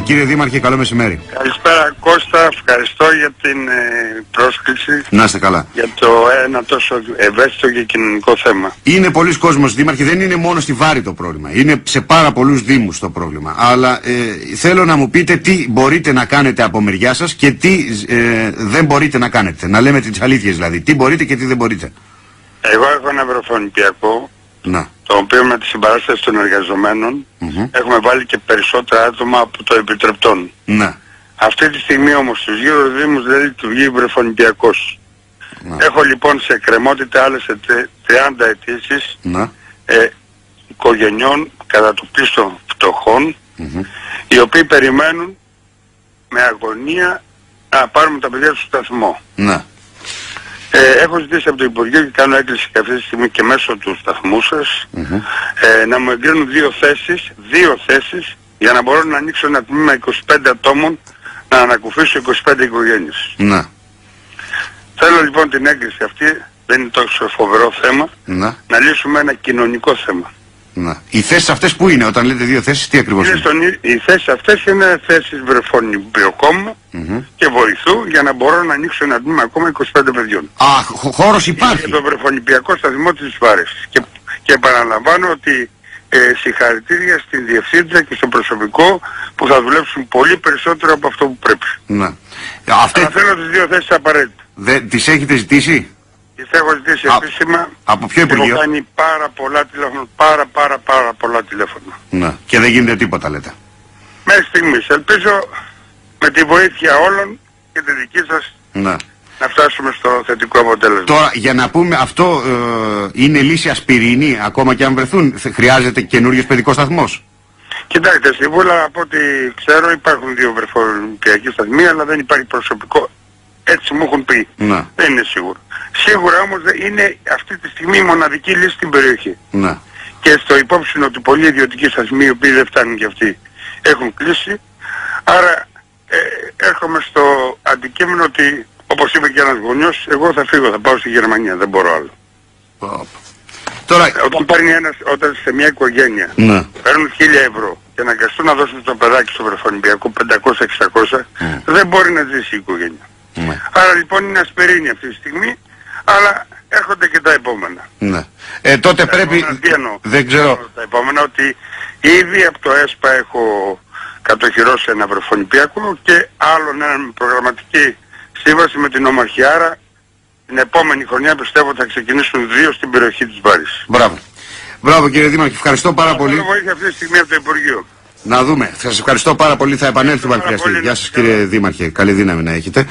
Κύριε Δήμαρχε, καλό μεσημέρι. Καλησπέρα Κώστα, ευχαριστώ για την πρόσκληση. Να είστε καλά. Για το ένα τόσο ευαίσθητο και κοινωνικό θέμα. Είναι πολλοί κόσμος, Δήμαρχε, δεν είναι μόνο στη Βάρη το πρόβλημα. Είναι σε πάρα πολλούς δήμους το πρόβλημα. Αλλά θέλω να μου πείτε τι μπορείτε να κάνετε από μεριά σας και τι δεν μπορείτε να κάνετε. Να λέμε τις αλήθειες δηλαδή. Τι μπορείτε και τι δεν μπορείτε. Εγώ έχω ένα βρεφονιπιακό. Να. Το οποίο με τη συμπαράσταση των εργαζομένων έχουμε βάλει και περισσότερα άτομα από το επιτρεπτόν. Ναι. Αυτή τη στιγμή όμως στους γύρω δήμους δεν λειτουργεί βρεφονιπιακός. Έχω λοιπόν σε εκκρεμότητα άλλες 30 αιτήσεις οικογενειών κατά του πίστο φτωχών οι οποίοι περιμένουν με αγωνία να πάρουμε τα παιδιά του σταθμό. Ναι. Έχω ζητήσει από το Υπουργείο και κάνω έκκληση και αυτή τη στιγμή και μέσω του σταθμού σας να μου εγκρίνουν δύο θέσεις για να μπορώ να ανοίξω ένα τμήμα 25 ατόμων να ανακουφίσω 25 οικογένειες. Να. Θέλω λοιπόν την έγκριση αυτή, δεν είναι τόσο φοβερό θέμα, να λύσουμε ένα κοινωνικό θέμα. Να. Οι θέσεις αυτές που είναι, όταν λέτε δύο θέσεις, τι ακριβώς είναι? Οι θέσεις αυτές είναι θέσεις βρεφονιπιακόμου και βοηθού για να μπορώ να ανοίξω ένα τμήμα ακόμα 25 παιδιών. Α, χώρος υπάρχει. Για το βρεφονιπιακό σταθμό της Βάρης. Και επαναλαμβάνω ότι συγχαρητήρια στην διευθύντρια και στο προσωπικό που θα δουλέψουν πολύ περισσότερο από αυτό που πρέπει. Να. Αλλά θέλω τις δύο θέσεις απαραίτητα. Τις έχετε ζητήσει? Τις έχω ζητήσει επίσημα. Από ποιο Υπουργείο? Έχω κάνει πάρα πολλά τηλέφωνα, πάρα πολλά τηλέφωνα. Ναι. Και δεν γίνεται τίποτα λέτε? Μέχρι στιγμής. Ελπίζω με τη βοήθεια όλων και τη δική σας να φτάσουμε στο θετικό αποτέλεσμα. Τώρα για να πούμε αυτό είναι λύση ασπιρινή ακόμα και αν βρεθούν? Χρειάζεται καινούριος παιδικός σταθμός? Κοιτάξτε, στη Βούλα από ό,τι ξέρω υπάρχουν δύο βρεφονιπιακοί σταθμοί αλλά δεν υπάρχει προσωπικό. Έτσι μου έχουν πει. Δεν είναι σίγουρο. Σίγουρα όμως είναι αυτή τη στιγμή η μοναδική λύση στην περιοχή. Και στο υπόψη ότι πολλοί ιδιωτικοί σταθμοί οι οποίοι δεν φτάνουν και αυτοί έχουν κλείσει. Άρα έρχομαι στο αντικείμενο ότι όπως είπε και ένας γονιός, εγώ θα φύγω, θα πάω στη Γερμανία, δεν μπορώ άλλο. Τώρα, όταν σε μια οικογένεια παίρνουν 1.000 ευρώ και αναγκαστούν να δώσουν το παιδάκι στο βρεφονιπιακό 500-600, δεν μπορεί να ζήσει η οικογένεια. Άρα λοιπόν είναι ασπερίνη αυτή τη στιγμή, αλλά έρχονται και τα επόμενα. Τότε πρέπει, δεν ξέρω. Τα επόμενα ότι ήδη από το ΕΣΠΑ έχω κατοχυρώσει ένα βρεφονιπιακό και άλλον ένα προγραμματική σύμβαση με την Ομαρχία. Άρα την επόμενη χρονιά πιστεύω ότι θα ξεκινήσουν 2 στην περιοχή της Βάρης. Μπράβο. Μπράβο κύριε Δήμαρχε, ευχαριστώ πάρα πολύ. Θέλω βοήθεια αυτή τη στιγμή από το Υπουργείο. Να δούμε. Σας ευχαριστώ πάρα πολύ. Θα επανέλθουμε αν χρειαστεί. Γεια σας κύριε Δήμαρχε. Καλή δύναμη να έχετε.